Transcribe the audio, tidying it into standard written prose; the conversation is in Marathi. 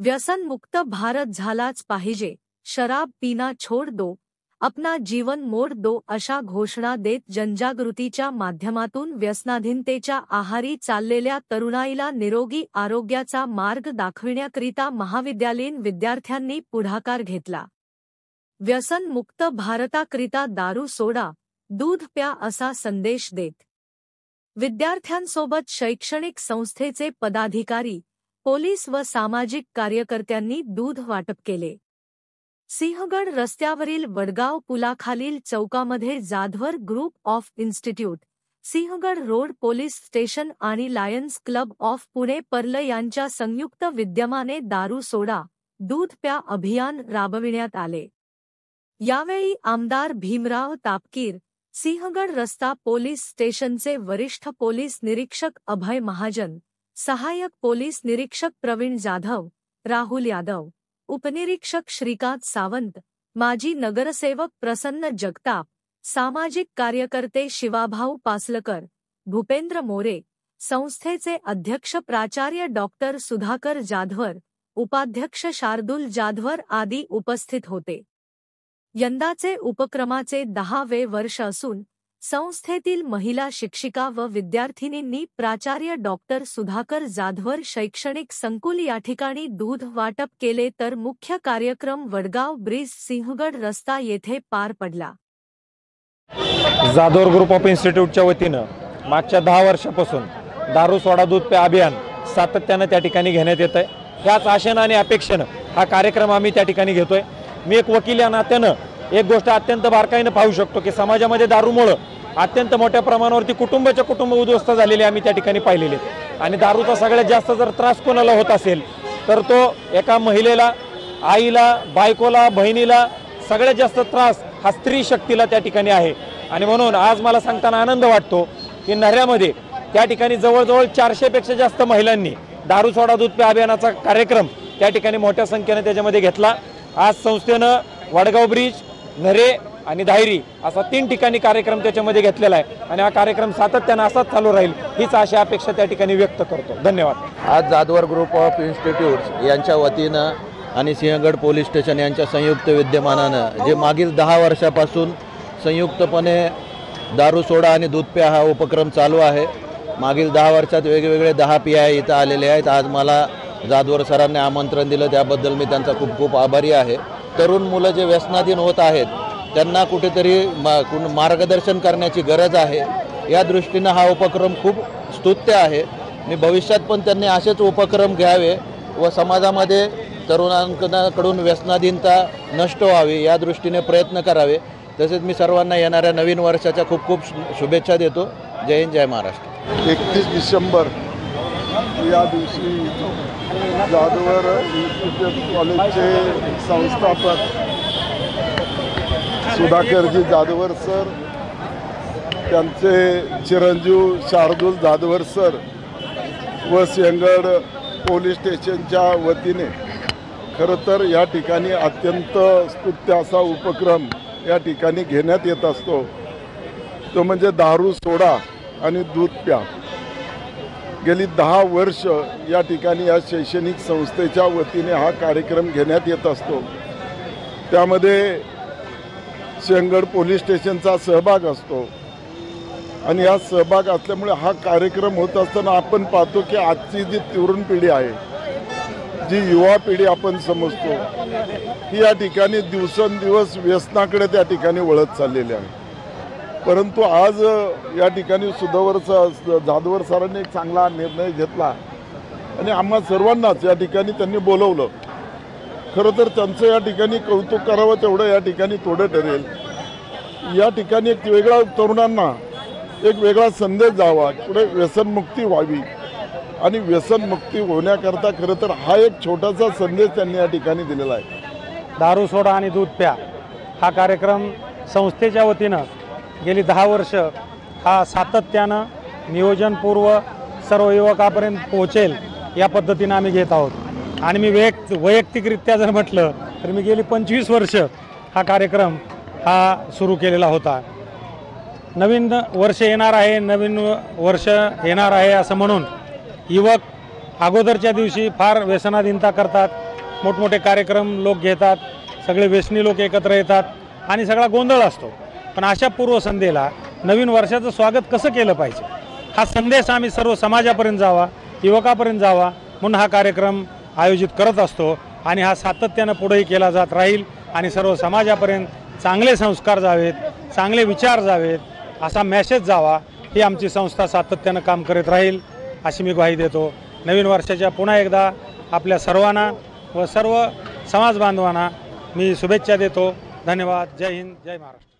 व्यसन मुक्त भारत झालाच पाहिजे, शराब पीना छोड़ दो, अपना जीवन मोड़ दो अशा घोषणा देत जनजागृतीच्या माध्यमातून व्यसनाधीनतेच्या आहारी चाललेल्या तरुणाईला निरोगी आरोग्याचा मार्ग दाखविण्याकरिता महाविद्यालयीन विद्यार्थ्यांनी पुढाकार घेतला। व्यसन मुक्त भारताकरिता दारू सोडा, दूध प्या असा संदेश देत विद्यार्थ्यांसोबत शैक्षणिक संस्थेचे पदाधिकारी, पोलीस व सामाजिक कार्यकर्त्यांनी दूध वाटप केले। सिंहगड रस्त्यावरील वडगाव पुलाखालील चौकामध्ये Jadhavar group of institute, Sinhagad road police station आणि lions club of Pune pearl यांच्या संयुक्त विद्यमाने दारू सोडा, दूध प्या अभियान राबविण्यात आले। यावेळी आमदार भीमराव तापकीर, सिंहगड रस्ता पोलीस स्टेशनचे वरिष्ठ पोलीस निरीक्षक अभय महाजन, सहाय्यक पोलीस निरीक्षक प्रवीण जाधव, राहुल यादव, उपनिरीक्षक श्रीकांत सावंत, माजी नगरसेवक प्रसन्न जगताप, सामाजिक कार्यकर्ते शिवाभाऊ पासलकर, भूपेंद्र मोरे, संस्थेचे अध्यक्ष प्राचार्य डॉक्टर सुधाकर जाधवर, उपाध्यक्ष शार्दूल जाधवर आदी उपस्थित होते। यंदाचे उपक्रमाचे 10वे वर्ष असून संस्थेतील महिला शिक्षिका व विद्यार्थिनींनी प्राचार्य डॉक्टर सुधाकर जाधवर शैक्षणिक संकुल या ठिकाणी दूध वाटप केले, तर मुख्य कार्यक्रम वडगाव ब्रिज सिंहगड रस्ता येथे पार पडला। जाधवर ग्रुप ऑफ इन्स्टिट्यूटच्या वतीनं मागच्या 10 वर्षापासून दारू सोडा दूध पे अभियान सातत्याने त्या ठिकाणी घेण्यात येत आहे। ह्याच आशेनं आणि अपेक्षेनं हा कार्यक्रम आम्ही त्या ठिकाणी घेतोय। मी एक वकील या नात्यानं एक गोष्ट अत्यंत बारकाईनं पाहू शकतो की समाजामध्ये दारूमुळे अत्यंत मोठ्या प्रमाणावरती कुटुंबाचे कुटुंब उद्ध्वस्त झालेले आम्ही त्या ठिकाणी पाहिलेले। आणि दारूचा सगळ्यात जास्त जर त्रास कोणाला होत असेल तर तो एका महिलेला, आईला, बायकोला, बहिणीला सगळ्यात जास्त त्रास हा स्त्री शक्तीला त्या ठिकाणी आहे। आणि म्हणून आज मला सांगताना आनंद वाटतो की नऱ्यामध्ये त्या ठिकाणी जवळजवळ 400 पेक्षा जास्त महिलांनी दारू सोडा दूध पे अभियानाचा कार्यक्रम त्या ठिकाणी मोठ्या संख्येने त्याच्यामध्ये घेतला। आज संस्थेनं वडगाव ब्रिज, नरे आणि धायरी असा 3 ठिकाणी कार्यक्रम त्याच्यामध्ये घेतलेला आहे आणि हा कार्यक्रम सातत्याने असाच चालू राहील हीच आशा अपेक्षा त्या ठिकाणी व्यक्त करतो। धन्यवाद। आज जाधवर ग्रुप ऑफ इन्स्टिट्यूट्स यांच्या वतीनं आणि सिंहगड पोलीस स्टेशन यांच्या संयुक्त विद्यमानानं जे मागील 10 वर्षापासून संयुक्तपणे दारू सोडा आणि दूध प्या हा उपक्रम चालू आहे। मागील 10 वर्षात वेगवेगळे 10 PI इथं आलेले आहेत। आज मला जाधवर सरांनी आमंत्रण दिलं त्याबद्दल मी त्यांचा खूप खूप आभारी आहे। तरुण मुलं जे व्यसनाधीन होत आहेत त्यांना कुठेतरी मार्गदर्शन करण्याची गरज आहे। या दृष्टीनं हा उपक्रम खूप स्तुत्य आहे। मी भविष्यात पण त्यांनी असेच उपक्रम घ्यावे व समाजामध्ये तरुणांकडून व्यसनाधीनता नष्ट व्हावी या दृष्टीने प्रयत्न करावे। तसेच मी सर्वांना येणाऱ्या नवीन वर्षाच्या खूप खूप शुभेच्छा देतो। जय हिंद, जय महाराष्ट्र। 31 डिसेंबर या दिवशी जाधवर इन्स्टिट्यूट कॉलेजचे संस्थापक सुधाकरजी जाधवर सर, त्यांचे चिरंजीव शार्दूल जाधवर सर व सिंहगड पोलीस स्टेशनच्या वतीने खरं तर या ठिकाणी अत्यंत स्तुत्य असा उपक्रम या ठिकाणी घेण्यात येत असतो, तो म्हणजे दारू सोडा आणि दूध प्या। गेली 10 वर्ष या ठिकाणी या शैक्षणिक संस्थेच्या वतीने हा कार्यक्रम घेण्यात येत असतो। त्यामध्ये सिंहगड पोलीस स्टेशनचा सहभाग असतो आणि या सहभाग असल्यामुळे हा कार्यक्रम होत असताना आपण पाहतो की आजची जी तरुण पिढी आहे, जी युवा पिढी आपण समजतो, ही या ठिकाणी दिवसेंदिवस व्यसनाकडे त्या ठिकाणी वळत चाललेली आहे। परंतु आज या ठिकाणी जाधवर सरांनी एक चांगला निर्णय घेतला आणि आम्हा सर्वांनाच या ठिकाणी त्यांनी बोलवलं। खरं तर त्यांचं या ठिकाणी कौतुक करावं तेवढं या ठिकाणी थोडं ठरेल। या ठिकाणी एक वेगळा तरुणांना एक वेगळा संदेश जावा, पुढे व्यसनमुक्ती व्हावी आणि व्यसनमुक्ती होण्याकरता खरं तर हा एक छोटासा संदेश त्यांनी या ठिकाणी दिलेला आहे। दारू सोडा आणि दूध प्या हा कार्यक्रम संस्थेच्या वतीनं गेली 10 वर्ष हा सातत्यानं नियोजनपूर्व सर्व युवकापर्यंत पोहोचेल या पद्धतीनं आम्ही घेत आहोत। आणि मी वैयक्तिकरित्या जर म्हटलं तर मी गेली 25 वर्ष हा कार्यक्रम हा सुरू केलेला होता। नवीन वर्ष येणार आहे असं म्हणून युवक अगोदरच्या दिवशी फार व्यसनाधीनता करतात, मोठमोठे कार्यक्रम लोक घेतात, सगळे व्यसनी लोक एकत्र येतात आणि सगळा गोंधळ असतो. पण अशा पूर्वसंध्येला नवीन वर्षाचं स्वागत कसं केलं पाहिजे हा संदेश आम्ही सर्व समाजापर्यंत जावा, युवकापर्यंत जावा म्हणून हा कार्यक्रम आयोजित करत असतो आणि हा सातत्यानं पुढेही केला जात राहील आणि सर्व समाजापर्यंत चांगले संस्कार जावेत, चांगले विचार जावेत, असा मेसेज जावा ही आमची संस्था सातत्यानं काम करत राहील अशी मी ग्वाही देतो. नवीन वर्षाच्या पुन्हा एकदा आपल्या सर्वांना व सर्व समाज बांधवांना मी शुभेच्छा देतो. धन्यवाद. जय हिंद, जय महाराष्ट्र.